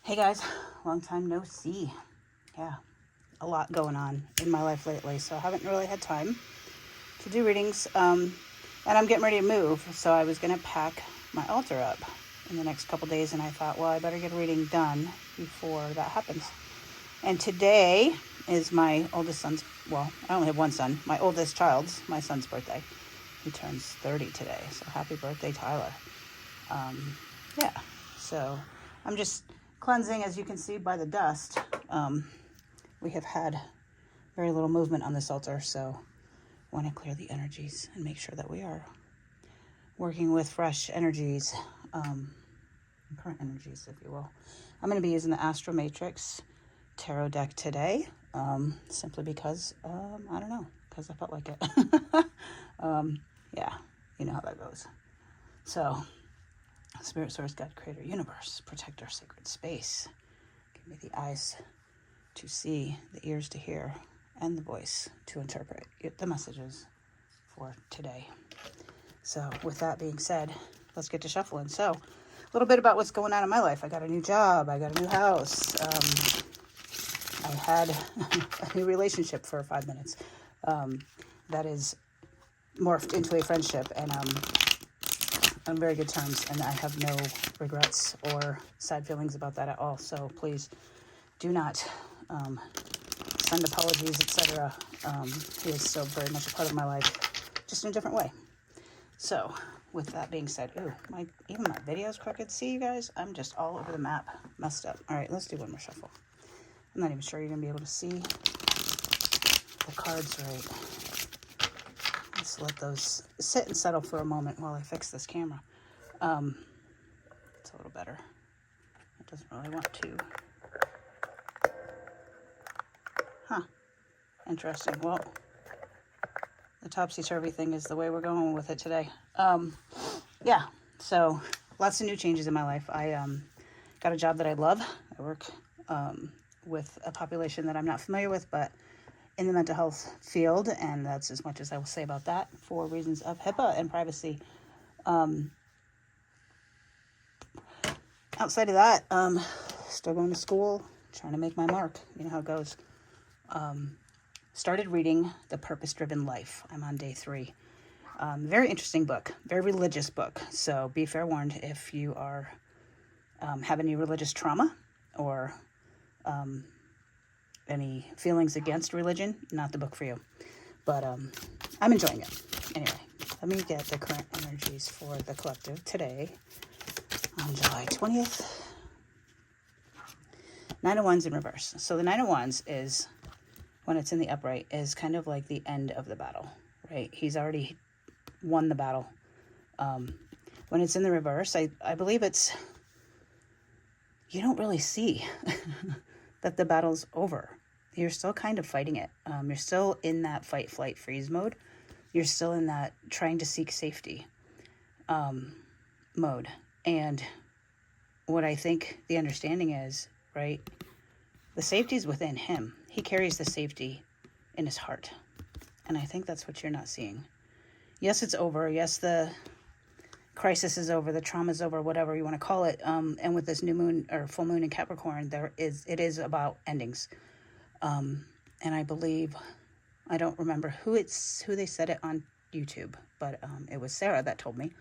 Hey guys, long time no see. Yeah, a lot going on in my life lately, so I haven't really had time to do readings. And I'm getting ready to move, so I was going to pack my altar up in the next couple days, and I thought, well, I better get a reading done before that happens. And today is my oldest son's, well, I only have one son, my oldest child's, my son's birthday. He turns 30 today, so happy birthday, Tyler. Yeah, so I'm just cleansing, as you can see by the dust. We have had very little movement on this altar, so I want to clear the energies and make sure that we are working with fresh energies, current energies, if you will. I'm going to be using the Astro Matrix tarot deck today, simply because, I don't know, because I felt like it. Yeah, you know how that goes. So, Spirit, Source, God, Creator, Universe, protect our sacred space. Give me the eyes to see, the ears to hear, and the voice to interpret the messages for today. So with that being said, let's get to shuffling. So a little bit about what's going on in my life. I got a new job. I got a new house. I had a new relationship for 5 minutes. That is morphed into a friendship, and on very good terms, and I have no regrets or sad feelings about that at all. So please do not send apologies, etc. He is still very much a part of my life, just in a different way. So with that being said, even my video's crooked. See, you guys, I'm just all over the map, messed up. All right, let's do one more shuffle. I'm not even sure you're gonna be able to see the cards right. Let's let those sit and settle for a moment while I fix this camera. It's a little better. It doesn't really want to. Huh. Interesting. Well, the topsy-turvy thing is the way we're going with it today. Yeah, so lots of new changes in my life. I got a job that I love. I work with a population that I'm not familiar with, but in the mental health field, and that's as much as I will say about that for reasons of HIPAA and privacy. Outside of that, still going to school, trying to make my mark. You know how it goes. Started reading The Purpose-Driven Life. I'm on day 3. Very interesting book, very religious book. So be fair warned if you are have any religious trauma or any feelings against religion, not the book for you. But I'm enjoying it. Anyway, let me get the current energies for the collective today on July 20th. 9 of Wands in reverse. So the 9 of Wands is, when it's in the upright, is kind of like the end of the battle, right? He's already won the battle. When it's in the reverse, I believe it's, you don't really see that the battle's over. You're still kind of fighting it. You're still in that fight, flight, freeze mode. You're still in that trying to seek safety mode. And what I think the understanding is, right, the safety's within him. He carries the safety in his heart. And I think that's what you're not seeing. Yes, it's over. Yes, the crisis is over. The trauma's over, whatever you want to call it. And with this new moon or full moon in Capricorn, it is about endings. And I believe, I don't remember who they said it on YouTube, but it was Sarah that told me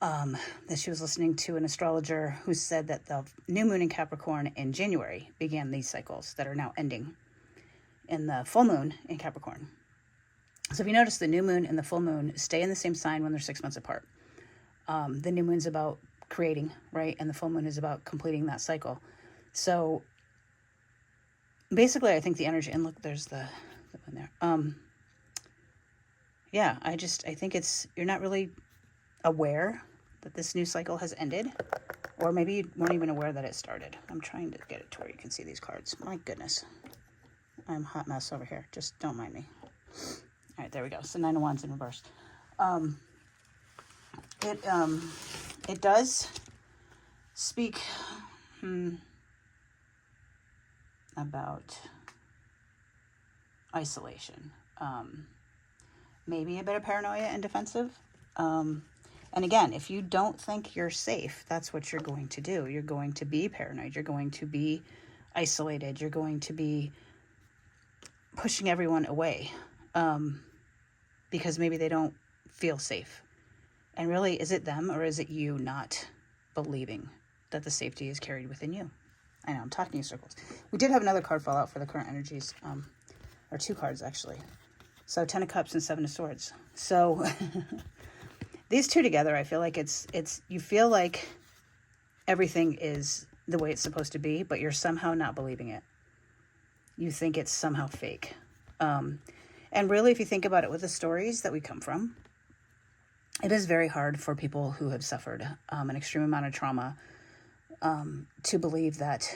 that she was listening to an astrologer who said that the new moon in Capricorn in January began these cycles that are now ending in the full moon in Capricorn. So if you notice, the new moon and the full moon stay in the same sign when they're 6 months apart. The new moon's about creating, right? And the full moon is about completing that cycle. So basically, I think the energy, and look, there's the one there. Yeah, I think you're not really aware that this new cycle has ended, or maybe you weren't even aware that it started. I'm trying to get it to where you can see these cards. My goodness. I'm a hot mess over here. Just don't mind me. All right, there we go. So 9 of Wands in reverse. It does speak about isolation. Maybe a bit of paranoia and defensive. And again, if you don't think you're safe, that's what you're going to do. You're going to be paranoid. You're going to be isolated. You're going to be pushing everyone away because maybe they don't feel safe. And really, is it them or is it you not believing that the safety is carried within you? I know, I'm talking in circles. We did have another card fall out for the current energies, or 2 cards actually. So 10 of Cups and 7 of Swords. So these 2 together, I feel like it's you feel like everything is the way it's supposed to be, but you're somehow not believing it. You think it's somehow fake. And really, if you think about it with the stories that we come from, it is very hard for people who have suffered an extreme amount of trauma to believe that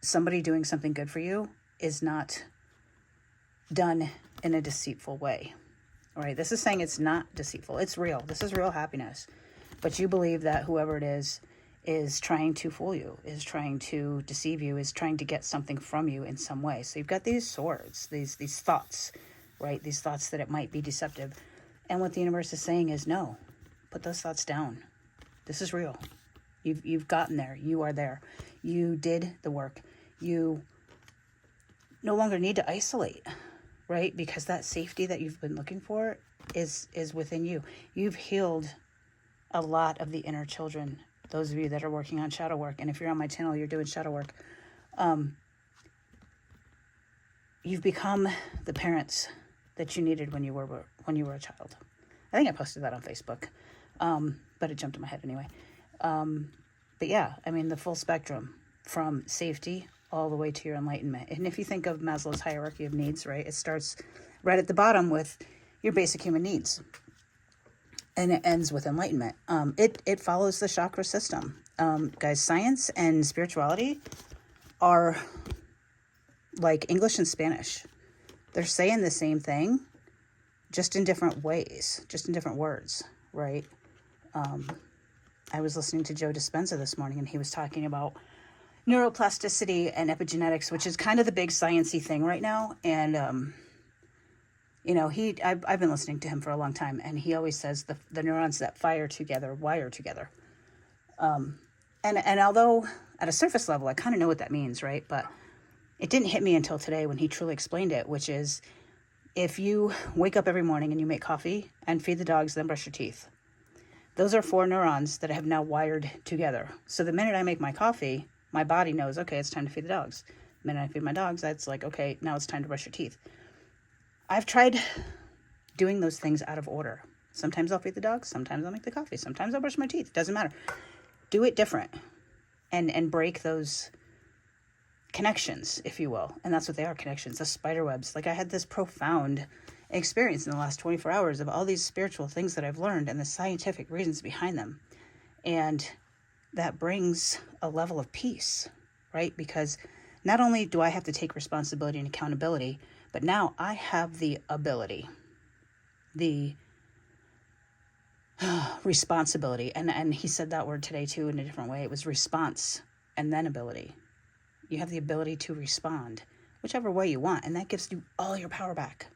somebody doing something good for you is not done in a deceitful way. All right, this is saying it's not deceitful. It's real. This is real happiness. But you believe that whoever it is trying to fool you, is trying to deceive you, is trying to get something from you in some way. So you've got these swords, these thoughts, right? These thoughts that it might be deceptive. And what the universe is saying is, no, put those thoughts down. This is real. You've gotten there. You are there. You did the work. You no longer need to isolate, right? Because that safety that you've been looking for is within you. You've healed a lot of the inner children, those of you that are working on shadow work. And if you're on my channel, you're doing shadow work. You've become the parents that you needed when you were a child. I think I posted that on Facebook, but it jumped in my head anyway. But yeah, I mean, the full spectrum from safety all the way to your enlightenment. And if you think of Maslow's hierarchy of needs, right, it starts right at the bottom with your basic human needs. And it ends with enlightenment. It follows the chakra system. Guys, science and spirituality are like English and Spanish. They're saying the same thing, just in different ways, just in different words, right? I was listening to Joe Dispenza this morning, and he was talking about neuroplasticity and epigenetics, which is kind of the big sciencey thing right now. And, you know, I've been listening to him for a long time, and he always says the neurons that fire together wire together. And although at a surface level, I kind of know what that means, right? But it didn't hit me until today when he truly explained it, which is if you wake up every morning and you make coffee and feed the dogs, then brush your teeth. Those are 4 neurons that have now wired together. So the minute I make my coffee, my body knows, okay, it's time to feed the dogs. The minute I feed my dogs, that's like, okay, now it's time to brush your teeth. I've tried doing those things out of order. Sometimes I'll feed the dogs. Sometimes I'll make the coffee. Sometimes I'll brush my teeth. Doesn't matter. Do it different and break those connections, if you will. And that's what they are, connections, the spider webs. Like I had this profound experience in the last 24 hours of all these spiritual things that I've learned and the scientific reasons behind them. And that brings a level of peace, right? Because not only do I have to take responsibility and accountability, but now I have the ability, the responsibility. And he said that word today too in a different way. It was response and then ability. You have the ability to respond whichever way you want. And that gives you all your power back,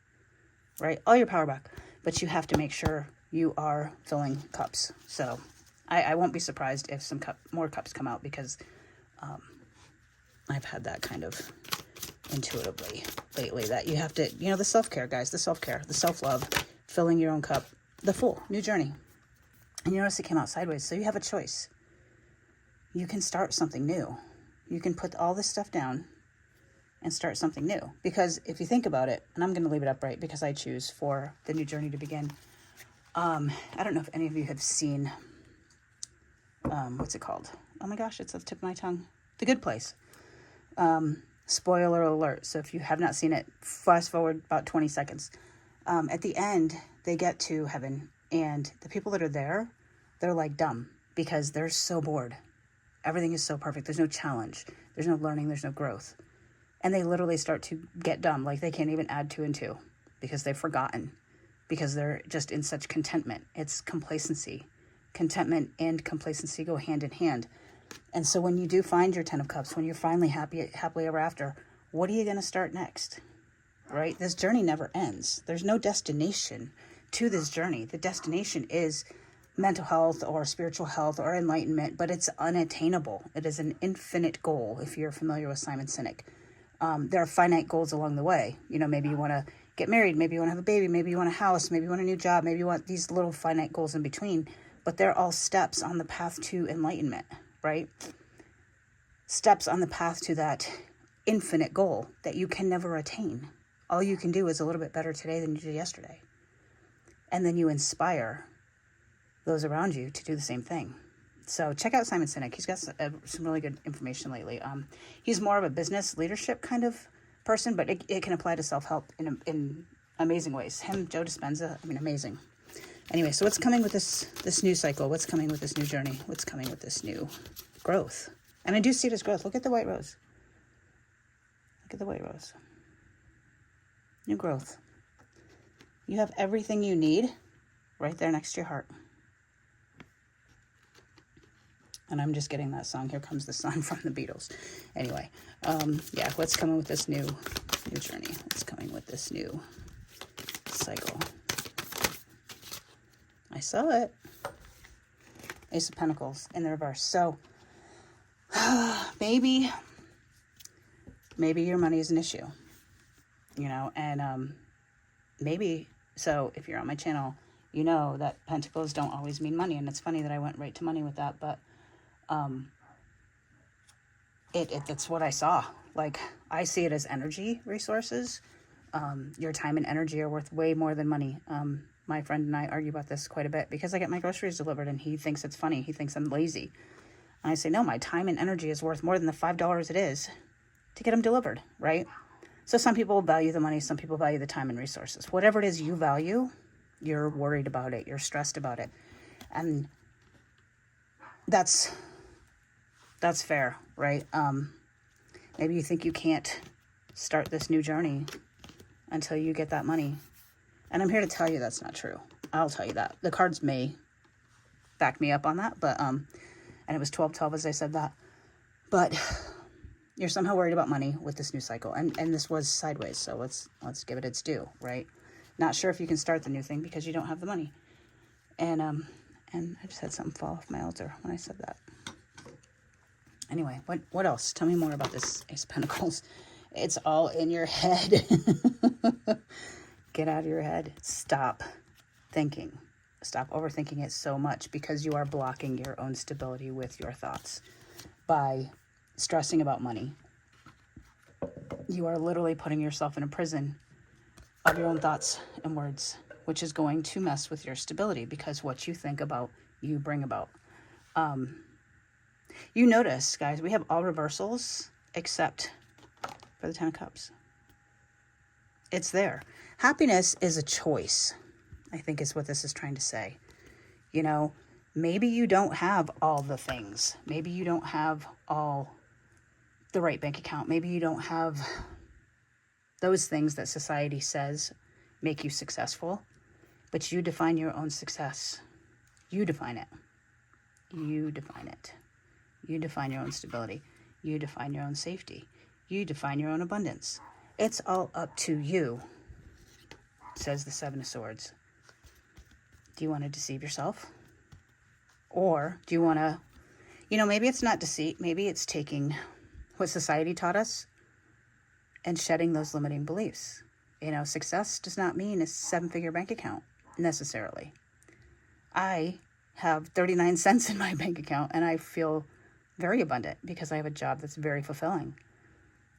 right? All your power back. But you have to make sure you are filling cups. So I won't be surprised if some more cups come out because I've had that kind of intuitively lately that you have to, you know, the self-care, guys, the self-care, the self-love, filling your own cup, the full new journey. And you notice it came out sideways. So you have a choice. You can start something new. You can put all this stuff down and start something new. Because if you think about it, and I'm going to leave it upright because I choose for the new journey to begin. I don't know if any of you have seen, what's it called? Oh my gosh, it's at the tip of my tongue. The Good Place. Spoiler alert. So if you have not seen it, fast forward about 20 seconds. At the end, they get to heaven and the people that are there, they're like dumb because they're so bored. Everything is so perfect. There's no challenge. There's no learning. There's no growth. And they literally start to get dumb. Like they can't even add 2 and 2 because they've forgotten, because they're just in such contentment. It's complacency. Contentment and complacency go hand in hand. And so when you do find your 10 of Cups, when you're finally happily ever after, what are you going to start next? Right? This journey never ends. There's no destination to this journey. The destination is mental health or spiritual health or enlightenment, but it's unattainable. It is an infinite goal. If you're familiar with Simon Sinek, there are finite goals along the way. You know, maybe you want to get married, maybe you want to have a baby, maybe you want a house, maybe you want a new job, maybe you want these little finite goals in between, but they're all steps on the path to enlightenment, right? Steps on the path to that infinite goal that you can never attain. All you can do is a little bit better today than you did yesterday. And then you inspire those around you to do the same thing. So check out Simon Sinek. He's got some really good information lately. He's more of a business leadership kind of person, but it can apply to self-help in amazing ways. Him, Joe Dispenza, I mean, amazing. Anyway, so what's coming with this new cycle? What's coming with this new journey? What's coming with this new growth? And I do see it as growth. Look at the white rose. Look at the white rose. New growth. You have everything you need right there next to your heart. And I'm just getting that song, Here Comes the Sun, from the Beatles. Anyway, yeah, what's coming with this new journey? What's coming with this new cycle? I saw it. Ace of Pentacles in the reverse. So, maybe your money is an issue, you know, and maybe, so if you're on my channel, you know that pentacles don't always mean money, and it's funny that I went right to money with that, but that's what I saw. Like, I see it as energy resources. Your time and energy are worth way more than money. My friend and I argue about this quite a bit because I get my groceries delivered and he thinks it's funny. He thinks I'm lazy. And I say, no, my time and energy is worth more than the $5 it is to get them delivered, right? So some people value the money, some people value the time and resources. Whatever it is you value, you're worried about it, you're stressed about it. And that's fair, right? Maybe you think you can't start this new journey until you get that money. And I'm here to tell you that's not true. I'll tell you that. The cards may back me up on that, but and it was 12-12 as I said that. But you're somehow worried about money with this new cycle. And this was sideways, so let's give it its due, right? Not sure if you can start the new thing because you don't have the money. And I just had something fall off my altar when I said that. Anyway, what else? Tell me more about this Ace of Pentacles. It's all in your head. Get out of your head. Stop thinking. Stop overthinking it so much because you are blocking your own stability with your thoughts. By stressing about money, you are literally putting yourself in a prison of your own thoughts and words, which is going to mess with your stability because what you think about, you bring about. You notice, guys, we have all reversals except for the Ten of Cups. It's there. Happiness is a choice, I think is what this is trying to say. You know, maybe you don't have all the things. Maybe you don't have all the right bank account. Maybe you don't have those things that society says make you successful. But you define your own success. You define it. You define it. You define your own stability. You define your own safety. You define your own abundance. It's all up to you, says the Seven of Swords. Do you want to deceive yourself? Or do you want to, you know, maybe it's not deceit. Maybe it's taking what society taught us and shedding those limiting beliefs. You know, success does not mean a 7-figure bank account necessarily. I have 39 cents in my bank account and I feel very abundant because I have a job that's very fulfilling.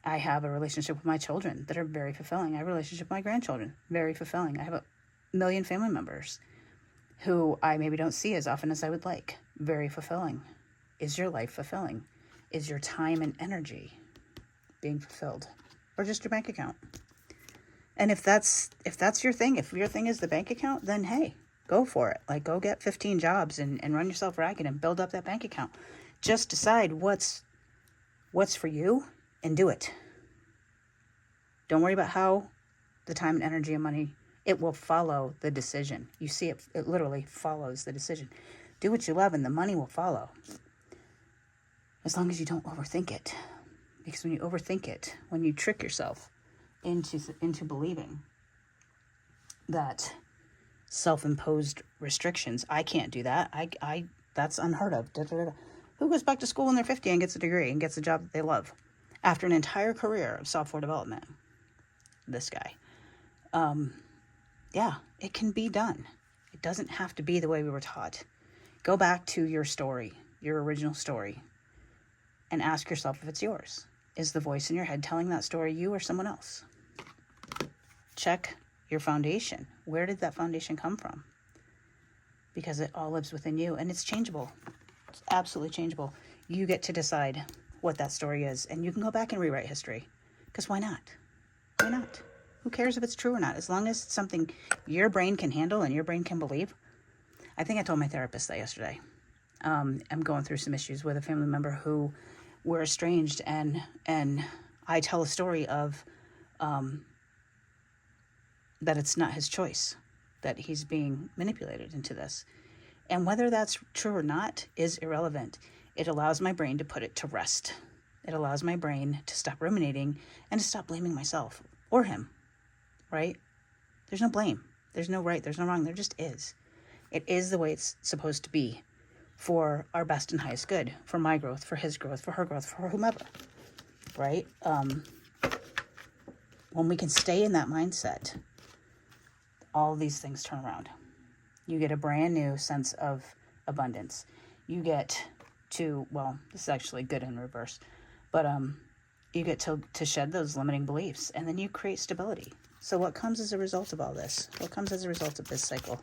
I have a relationship with my children that are very fulfilling. I have a relationship with my grandchildren, very fulfilling. I have 1 million family members who I maybe don't see as often as I would like. Very fulfilling. Is your life fulfilling? Is your time and energy being fulfilled? Or just your bank account? And if that's your thing, if your thing is the bank account, then hey, go for it. Like, go get 15 jobs and run yourself ragged and build up that bank account. Just decide what's for you and do it. Don't worry about how, the time and energy and money. It will follow the decision. You see, it literally follows the decision. Do what you love and the money will follow. As long as you don't overthink it. Because when you overthink it, when you trick yourself into believing that self-imposed restrictions. I can't do that. That's unheard of. Da, da, da, da. Who goes back to school when they're 50 and gets a degree and gets a job that they love after an entire career of software development? This guy. Yeah, it can be done. It doesn't have to be the way we were taught. Go back to your story, your original story, and ask yourself if it's yours. Is the voice in your head telling that story you or someone else? Check your foundation. Where did that foundation come from? Because it all lives within you, and it's changeable. It's absolutely changeable. You get to decide what that story is, and you can go back and rewrite history. Because why not? Why not? Who cares if it's true or not? As long as it's something your brain can handle and your brain can believe. I think I told my therapist that yesterday. I'm going through some issues with a family member who were estranged, and I tell a story of that it's not his choice, that he's being manipulated into this. And whether that's true or not is irrelevant. It allows my brain to put it to rest. It allows my brain to stop ruminating and to stop blaming myself or him, right? There's no blame. There's no right. There's no wrong. There just is. It is the way it's supposed to be for our best and highest good, for my growth, for his growth, for her growth, for whomever, right? When we can stay in that mindset, all these things turn around. You get a brand new sense of abundance. You get to, well, this is actually good in reverse, but you get to shed those limiting beliefs, and then you create stability. So what comes as a result of all this? What comes as a result of this cycle?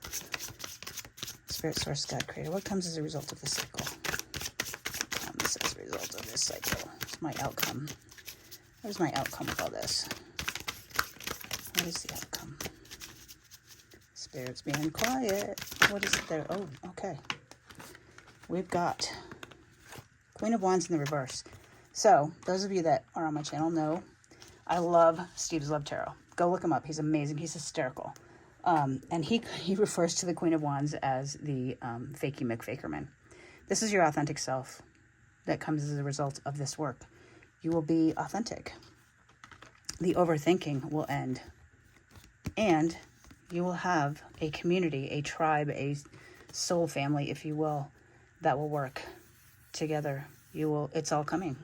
Spirit, Source, God, Creator, what comes as a result of this cycle? What comes as a result of this cycle? What's my outcome? What is my outcome with all this? What is the outcome? Spirit's being quiet. What is it there? Oh, okay. We've got Queen of Wands in the reverse. So, those of you that are on my channel know I love Steve's Love Tarot. Go look him up. He's amazing. He's hysterical. And he refers to the Queen of Wands as the fakey McFakerman. This is your authentic self that comes as a result of this work. You will be authentic. The overthinking will end. And you will have a community, a tribe, a soul family, if you will, that will work together. It's all coming.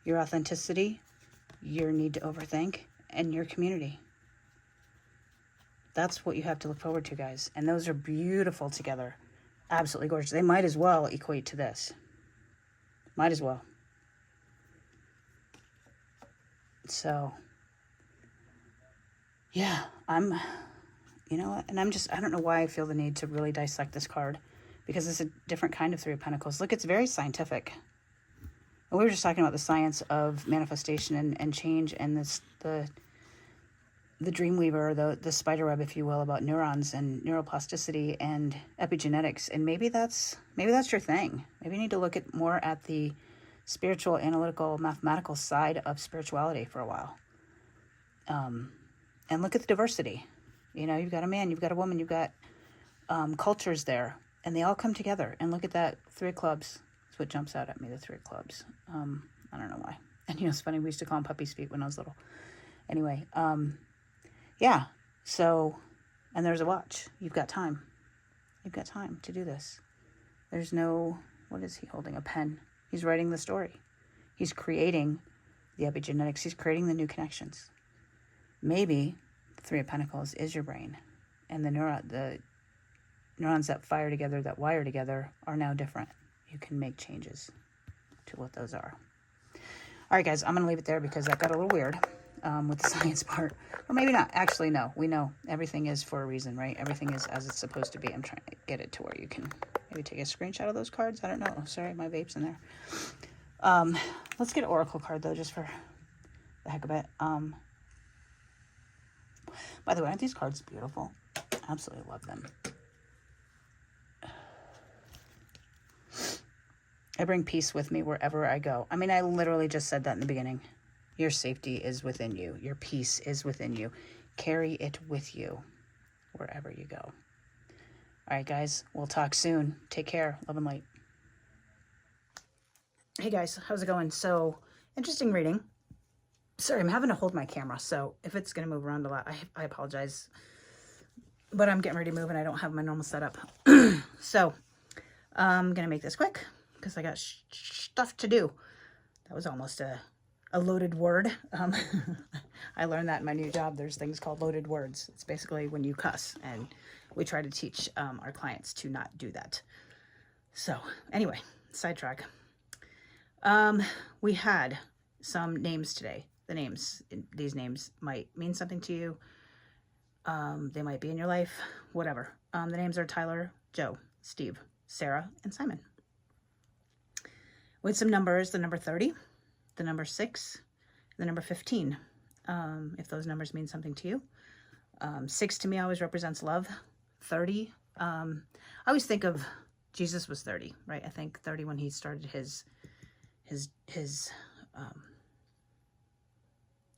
Your authenticity, your need to overthink, and your community. That's what you have to look forward to, guys. And those are beautiful together. Absolutely gorgeous. They might as well equate to this. Might as well. So, yeah, you know what? And I don't know why I feel the need to really dissect this card, because it's a different kind of Three of Pentacles. Look, it's very scientific. And we were just talking about the science of manifestation and change, and the dream weaver, the spider web, if you will, about neurons and neuroplasticity and epigenetics. And maybe that's your thing. Maybe you need to look more at the spiritual, analytical, mathematical side of spirituality for a while. And look at the diversity. You know, you've got a man, you've got a woman, you've got cultures there, and they all come together. And look at that, Three of Clubs. That's what jumps out at me, the Three of Clubs. I don't know why. And you know, it's funny, we used to call them puppy's feet when I was little. Anyway, yeah, so, and there's a watch. You've got time. You've got time to do this. There's no, what is he holding? A pen. He's writing the story. He's creating the epigenetics. He's creating the new connections. Maybe the Three of Pentacles is your brain, and the neurons that fire together, that wire together, are now different. You can make changes to what those are. All right, guys, I'm going to leave it there because that got a little weird with the science part. Or maybe not. Actually, no. We know everything is for a reason, right? Everything is as it's supposed to be. I'm trying to get it to where you can maybe take a screenshot of those cards. I don't know. Sorry, my vape's in there. Let's get an oracle card, though, just for the heck of it. By the way, aren't these cards beautiful? Absolutely love them. I bring peace with me wherever I go. I mean, I literally just said that in the beginning. Your safety is within you. Your peace is within you. Carry it with you wherever you go. All right, guys. We'll talk soon. Take care. Love and light. Hey, guys. How's it going? So, interesting reading. Sorry, I'm having to hold my camera, so if it's going to move around a lot, I apologize. but I'm getting ready to move and I don't have my normal setup. So I'm going to make this quick because I got stuff to do. That was almost a loaded word. I learned that in my new job. There's things called loaded words. It's basically when you cuss, and we try to teach our clients to not do that. So anyway, sidetrack. We had some names today. These names might mean something to you. They might be in your life, whatever. The names are Tyler, Joe, Steve, Sarah, and Simon. With some numbers, the number 30, the number 6, the number 15, if those numbers mean something to you. 6 to me always represents love. 30, I always think of Jesus was 30, right? I think 30 when he started his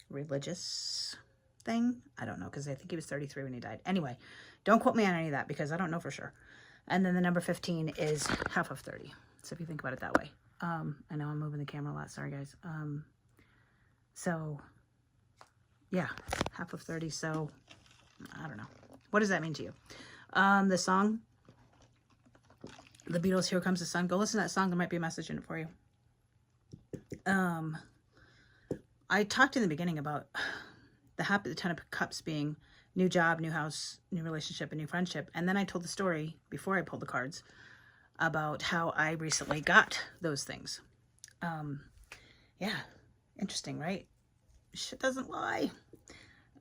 religious thing. I don't know, because I think he was 33 when he died. Anyway, don't quote me on any of that because I don't know for sure. And then the number 15 is half of 30. So if you think about it that way. I know I'm moving the camera a lot. Sorry, guys. So, yeah, half of 30. So, I don't know. What does that mean to you? The song, The Beatles, Here Comes the Sun. Go listen to that song. There might be a message in it for you. I talked in the beginning about the 10 of Cups being new job, new house, new relationship, and new friendship. And then I told the story before I pulled the cards about how I recently got those things. Yeah, interesting, right? Shit doesn't lie.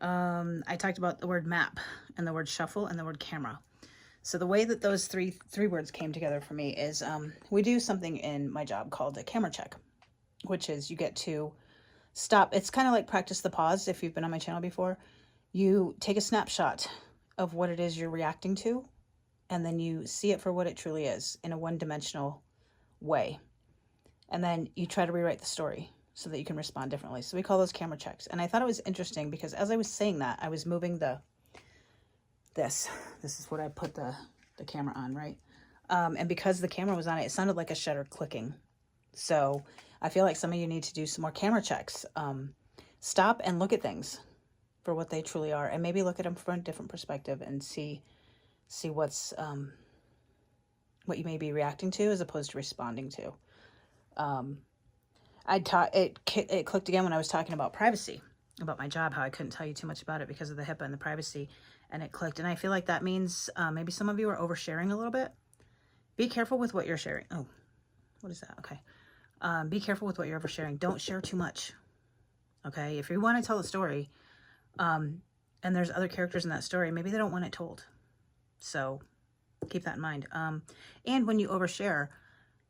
I talked about the word map and the word shuffle and the word camera. So the way that those three words came together for me is we do something in my job called a camera check, which is you get to stop. It's kind of like practice the pause. If you've been on my channel before, you take a snapshot of what it is you're reacting to, and then you see it for what it truly is in a one-dimensional way. And then you try to rewrite the story so that you can respond differently. So we call those camera checks. And I thought it was interesting because as I was saying that, I was moving this is what I put the camera on, right? And because the camera was on it, it sounded like a shutter clicking. So I feel like some of you need to do some more camera checks. Stop and look at things for what they truly are, and maybe look at them from a different perspective and see what's what you may be reacting to as opposed to responding to. It clicked again when I was talking about privacy, about my job, how I couldn't tell you too much about it because of the HIPAA and the privacy, and it clicked. And I feel like that means maybe some of you are oversharing a little bit. Be careful with what you're sharing. Oh, what is that? Okay. Be careful with what you're oversharing. Don't share too much. Okay. If you want to tell a story, and there's other characters in that story, maybe they don't want it told. So keep that in mind. And when you overshare,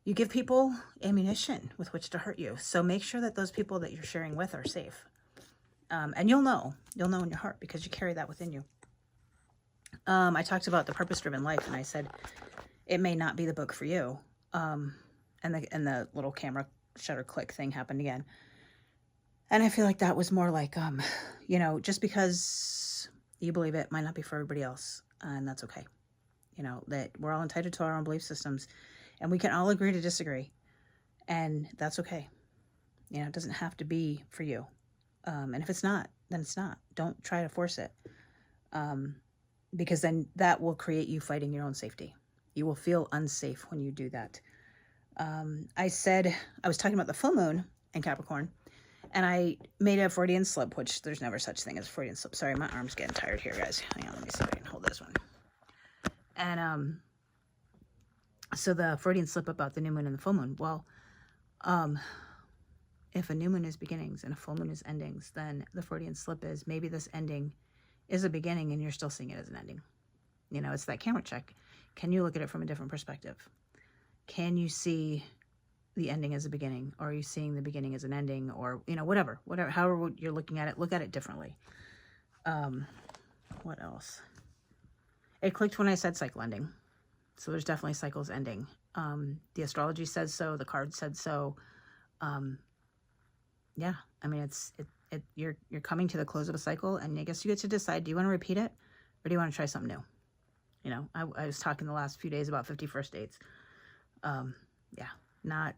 you give people ammunition with which to hurt you. So make sure that those people that you're sharing with are safe. And you'll know in your heart because you carry that within you. I talked about the purpose-driven life, and I said, it may not be the book for you. And the little camera shutter click thing happened again. And I feel like that was more like, you know, just because you believe it might not be for everybody else. And that's okay. You know, that we're all entitled to our own belief systems, and we can all agree to disagree. And that's okay. You know, it doesn't have to be for you. And if it's not, then it's not. Don't try to force it. Because then that will create you fighting your own safety. You will feel unsafe when you do that. I was talking about the full moon in Capricorn, and I made a Freudian slip, which there's never such thing as a Freudian slip. Sorry, my arm's getting tired here, guys. Hang on, let me see if I can hold this one. And so the Freudian slip about the new moon and the full moon. Well, if a new moon is beginnings and a full moon is endings, then the Freudian slip is maybe this ending is a beginning and you're still seeing it as an ending. You know, it's that camera check. Can you look at it from a different perspective? Can you see the ending as a beginning? Or are you seeing the beginning as an ending? Or, you know, whatever, however you're looking at it, look at it differently. What else? It clicked when I said cycle ending. So there's definitely cycles ending. The astrology says so. The card said so. Yeah, I mean, you're coming to the close of a cycle, and I guess you get to decide, do you want to repeat it or do you want to try something new? You know, I was talking the last few days about 51st dates. Yeah, not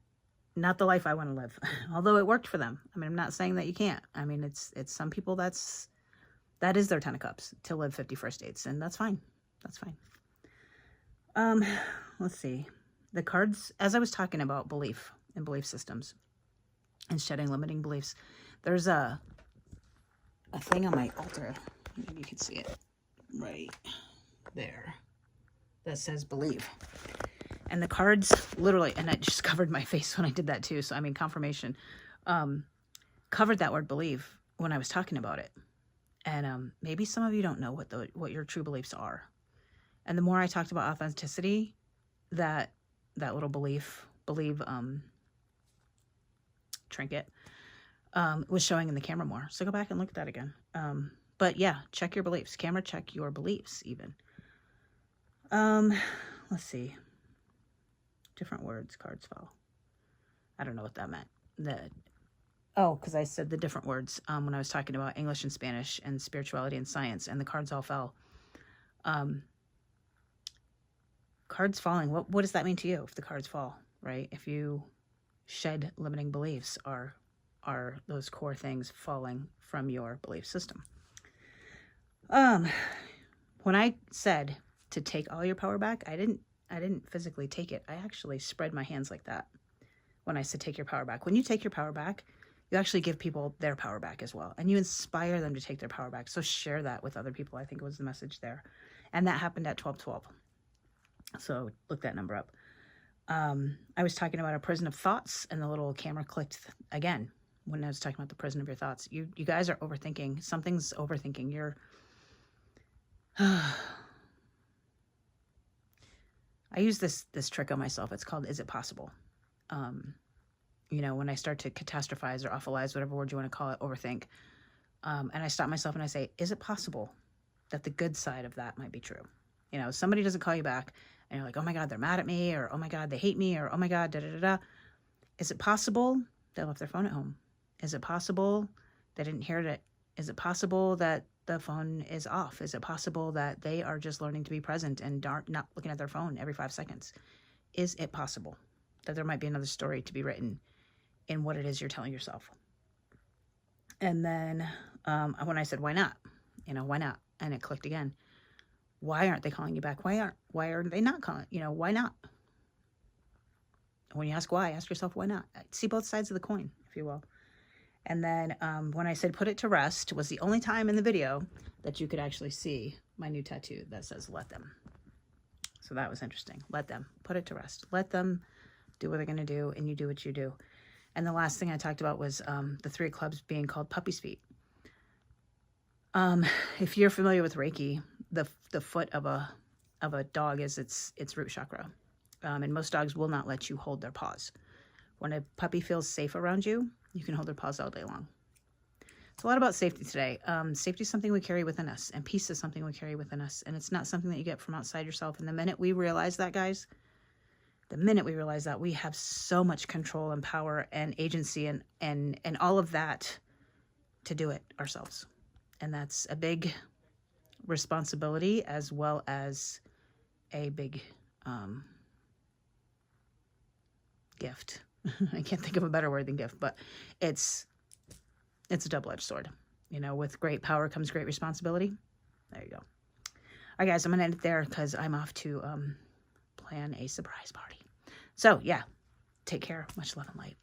the life I want to live, although it worked for them. I mean, I'm not saying that you can't. I mean, it's some people that is their 10 of cups to live 51st dates, and that's fine. That's fine. Let's see. The cards, as I was talking about belief and belief systems and shedding limiting beliefs, there's a thing on my altar. Maybe you can see it right there that says believe. And the cards literally, and I just covered my face when I did that too. So, I mean, confirmation, covered that word believe when I was talking about it. And maybe some of you don't know what your true beliefs are. And the more I talked about authenticity, that little believe trinket was showing in the camera more. So go back and look at that again. But yeah, check your beliefs. Camera, check your beliefs even. Let's see. Different words, cards fall. I don't know what that meant. Because I said the different words when I was talking about English and Spanish and spirituality and science, and the cards all fell. Cards falling, what does that mean to you if the cards fall, right? If you shed limiting beliefs, are those core things falling from your belief system? When I said to take all your power back, I didn't physically take it. I actually spread my hands like that when I said take your power back. When you take your power back, you actually give people their power back as well. And you inspire them to take their power back. So share that with other people, I think was the message there. And that happened at 12:12. So look that number up. I was talking about a prison of thoughts, and the little camera clicked again when I was talking about the prison of your thoughts. You guys are overthinking. Something's overthinking. You're... I use this trick on myself. It's called, is it possible? When I start to catastrophize or awfulize, whatever word you want to call it, overthink. And I stop myself and I say, is it possible that the good side of that might be true? Somebody doesn't call you back and you're like, oh my God, they're mad at me, or oh my God, they hate me, or oh my God, da-da-da-da. Is it possible they left their phone at home? Is it possible they didn't hear it? Is it possible that the phone is off? Is it possible that they are just learning to be present and not looking at their phone every 5 seconds? Is it possible that there might be another story to be written in what it is you're telling yourself? And then when I said, why not? Why not? And it clicked again. Why aren't they calling you back? Why aren't they not calling? Why not? When you ask why, ask yourself, why not? See both sides of the coin, if you will. And then when I said put it to rest was the only time in the video that you could actually see my new tattoo that says let them. So that was interesting. Let them. Put it to rest. Let them do what they're going to do, and you do what you do. And the last thing I talked about was the 3 of clubs being called puppy's feet. If you're familiar with Reiki, the foot of a dog is its root chakra. And most dogs will not let you hold their paws. When a puppy feels safe around you, you can hold their paws all day long. It's a lot about safety today. Safety is something we carry within us, and peace is something we carry within us. And it's not something that you get from outside yourself. And the minute we realize that, guys, we have so much control and power and agency and all of that to do it ourselves. And that's a big responsibility as well as a big gift. I can't think of a better word than gift, but it's a double-edged sword. With great power comes great responsibility. There you go. All right, guys, I'm going to end it there because I'm off to plan a surprise party. So, yeah, take care. Much love and light.